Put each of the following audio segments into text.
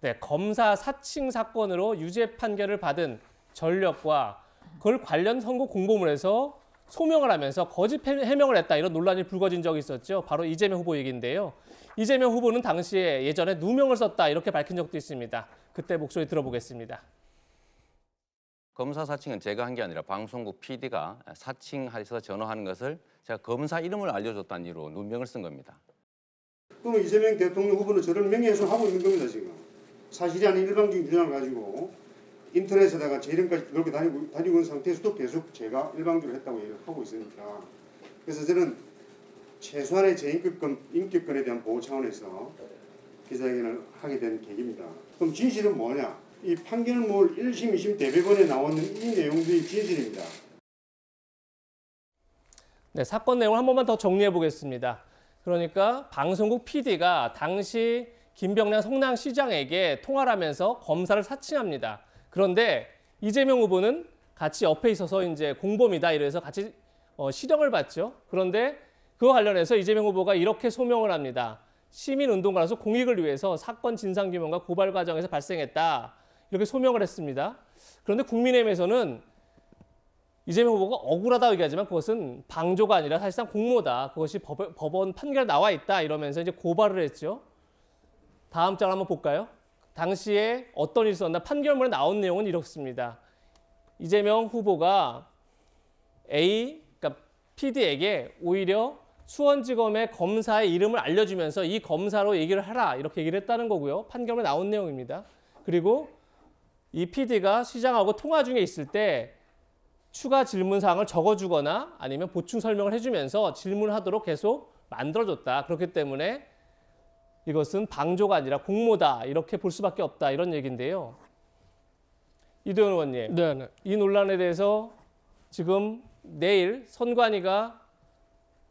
네, 검사 사칭 사건으로 유죄 판결을 받은 전력과 그걸 관련 선고 공보물에서 소명을 하면서 거짓 해명을 했다 이런 논란이 불거진 적이 있었죠. 바로 이재명 후보 얘기인데요. 이재명 후보는 당시에 예전에 누명을 썼다 이렇게 밝힌 적도 있습니다. 그때 목소리 들어보겠습니다. 검사 사칭은 제가 한 게 아니라 방송국 PD가 사칭해서 전화하는 것을 제가 검사 이름을 알려줬다는 이유로 누명을 쓴 겁니다. 그러면 이재명 대통령 후보는 저를 명예훼손하고 있는 겁니다. 지금. 사실이 아닌 일방적인 주장을 가지고 인터넷에다가 제 이름까지 걸고 다니고 있는 상태에서도 계속 제가 일방적으로 했다고 얘기를 하고 있으니까. 그래서 저는 최소한의 제 인격권에 대한 보호 차원에서 기자회견을 하게 된 계기입니다. 그럼 진실은 뭐냐? 이 판결문 1심, 2심 대법원에 나오는 이 내용들이 진실입니다. 네, 사건 내용을 한 번만 더 정리해 보겠습니다. 그러니까 방송국 PD가 당시 김병량 성남시장에게 통화를 하면서 검사를 사칭합니다. 그런데 이재명 후보는 같이 옆에 있어서 이제 공범이다 이래서 같이 실형을 받죠. 그런데 그와 관련해서 이재명 후보가 이렇게 소명을 합니다. 시민운동가로서 공익을 위해서 사건 진상규명과 고발 과정에서 발생했다. 이렇게 소명을 했습니다. 그런데 국민의힘에서는 이재명 후보가 억울하다고 얘기하지만 그것은 방조가 아니라 사실상 공모다. 그것이 법원 판결에 나와 있다. 이러면서 이제 고발을 했죠. 다음 장 한번 볼까요? 당시에 어떤 일이 있었나 판결문에 나온 내용은 이렇습니다. 이재명 후보가 그러니까 PD에게 오히려 수원지검의 검사의 이름을 알려주면서 이 검사로 얘기를 하라 이렇게 얘기를 했다는 거고요. 판결문에 나온 내용입니다. 그리고 이 PD가 시장하고 통화 중에 있을 때 추가 질문 사항을 적어주거나 아니면 보충 설명을 해주면서 질문하도록 계속 만들어줬다. 그렇기 때문에 이것은 방조가 아니라 공모다. 이렇게 볼 수밖에 없다. 이런 얘기인데요. 이도현 의원님, 네. 이 논란에 대해서 지금 내일 선관위가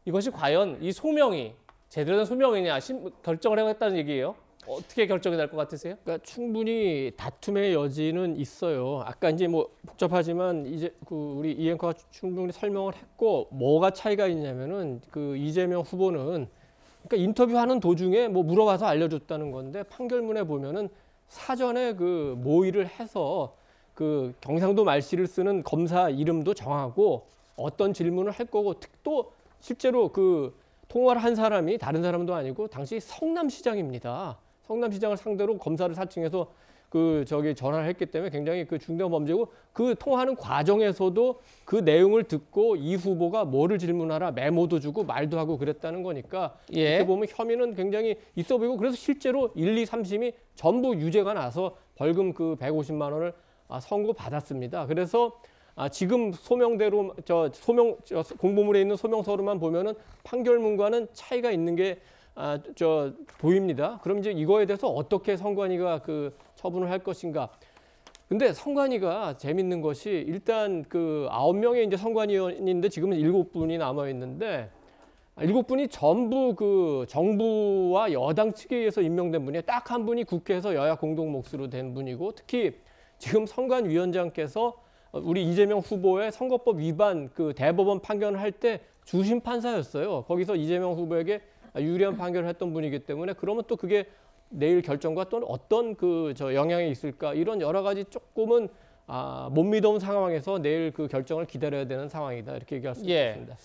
이것이 과연 이 소명이 제대로 된 소명이냐 결정을 하겠다는 얘기예요. 어떻게 결정이 될 것 같으세요? 그러니까 충분히 다툼의 여지는 있어요. 아까 이제 뭐 복잡하지만 이제 우리 이 앵커가 충분히 설명을 했고 뭐가 차이가 있냐면은 이재명 후보는 그러니까 인터뷰하는 도중에 뭐 물어봐서 알려줬다는 건데 판결문에 보면은 사전에 모의를 해서 경상도 말씨를 쓰는 검사 이름도 정하고 어떤 질문을 할 거고 또 실제로 통화를 한 사람이 다른 사람도 아니고 당시 성남시장입니다. 성남시장을 상대로 검사를 사칭해서 전화를 했기 때문에 굉장히 중대한 범죄고 통화하는 과정에서도 그 내용을 듣고 이 후보가 뭐를 질문하라 메모도 주고 말도 하고 그랬다는 거니까 이렇게 보면 혐의는 굉장히 있어 보이고 그래서 실제로 1, 2, 3심이 전부 유죄가 나서 벌금 150만 원을 선고받았습니다. 그래서 지금 소명대로 공보물에 있는 소명서로만 보면은 판결문과는 차이가 있는 게 보입니다. 그럼 이제 이거에 대해서 어떻게 선관위가 처분을 할 것인가? 근데 선관위가 재밌는 것이 일단 9명의 이제 선관위원인데 지금은 7분이 남아 있는데 7분이 전부 정부와 여당 측에 의해서 임명된 분이에요. 딱 한 분이 국회에서 여야 공동 몫으로 된 분이고 특히 지금 선관위원장께서 우리 이재명 후보의 선거법 위반 대법원 판결을 할 때 주심 판사였어요. 거기서 이재명 후보에게 유리한 판결을 했던 분이기 때문에 그러면 또 그게 내일 결정과 또 어떤 영향이 있을까 이런 여러 가지 조금은 못 믿어온 상황에서 내일 결정을 기다려야 되는 상황이다 이렇게 얘기할 수 있습니다.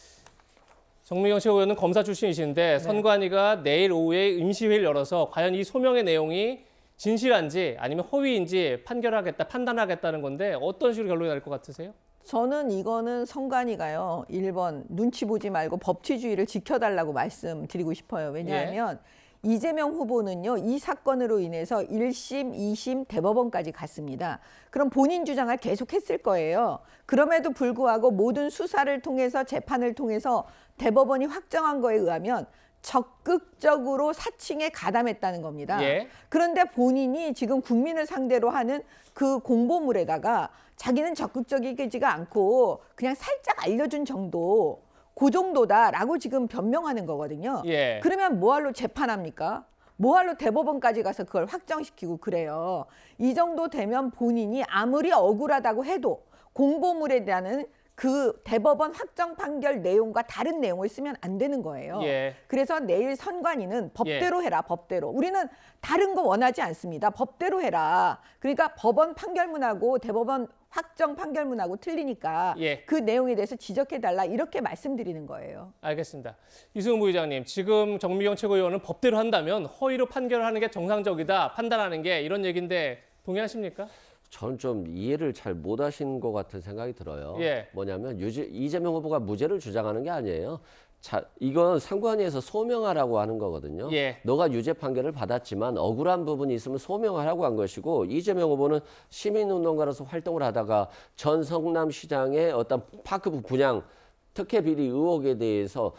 정미경 최고위원은 검사 출신이신데 선관위가 내일 오후에 임시회의를 열어서 과연 이 소명의 내용이 진실한지 아니면 허위인지 판단하겠다는 건데 어떤 식으로 결론이 날 것 같으세요? 저는 이거는 선관위가요. 1번 눈치 보지 말고 법치주의를 지켜달라고 말씀드리고 싶어요. 왜냐하면 이재명 후보는요. 이 사건으로 인해서 1심, 2심, 대법원까지 갔습니다. 그럼 본인 주장을 계속했을 거예요. 그럼에도 불구하고 모든 수사를 통해서 재판을 통해서 대법원이 확정한 거에 의하면 적극적으로 사칭에 가담했다는 겁니다. 그런데 본인이 지금 국민을 상대로 하는 공보물에다가 자기는 적극적이지가 않고 그냥 살짝 알려준 정도, 그 정도다라고 지금 변명하는 거거든요. 그러면 뭐하러 재판합니까? 뭐하러 대법원까지 가서 그걸 확정시키고 그래요. 이 정도 되면 본인이 아무리 억울하다고 해도 공보물에 대한 그 대법원 확정 판결 내용과 다른 내용을 쓰면 안 되는 거예요. 예. 그래서 내일 선관위는 법대로 해라, 법대로. 우리는 다른 거 원하지 않습니다. 법대로 해라. 그러니까 법원 판결문하고 대법원 확정 판결문하고 틀리니까 예. 그 내용에 대해서 지적해달라 이렇게 말씀드리는 거예요. 알겠습니다. 이승훈 부의장님, 지금 정미경 최고위원은 법대로 한다면 허위로 판결을 하는 게 정상적이다 판단하는 게 이런 얘기인데 동의하십니까? 저는 좀 이해를 잘 못하신 것 같은 생각이 들어요. 예. 뭐냐면 이재명 후보가 무죄를 주장하는 게 아니에요. 자, 이건 상관위에서 소명하라고 하는 거거든요. 예. 너가 유죄 판결을 받았지만 억울한 부분이 있으면 소명하라고 한 것이고 이재명 후보는 시민운동가로서 활동을 하다가 전 성남시장의 어떤 파크부 분양 특혜 비리 의혹에 대해서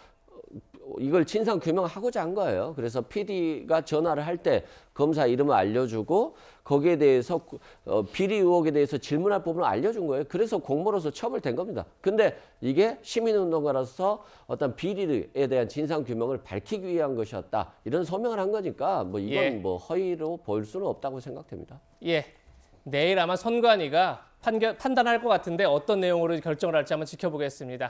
이걸 진상 규명하고자 한 거예요. 그래서 PD가 전화를 할 때 검사 이름을 알려주고 거기에 대해서 비리 의혹에 대해서 질문할 부분을 알려준 거예요. 그래서 공모로서 처벌된 겁니다. 근데 이게 시민운동가로서 어떤 비리에 대한 진상 규명을 밝히기 위한 것이었다. 이런 소명을 한 거니까 뭐 이건 예. 뭐 허위로 볼 수는 없다고 생각됩니다. 예. 내일 아마 선관위가 판단할 것 같은데 어떤 내용으로 결정을 할지 한번 지켜보겠습니다.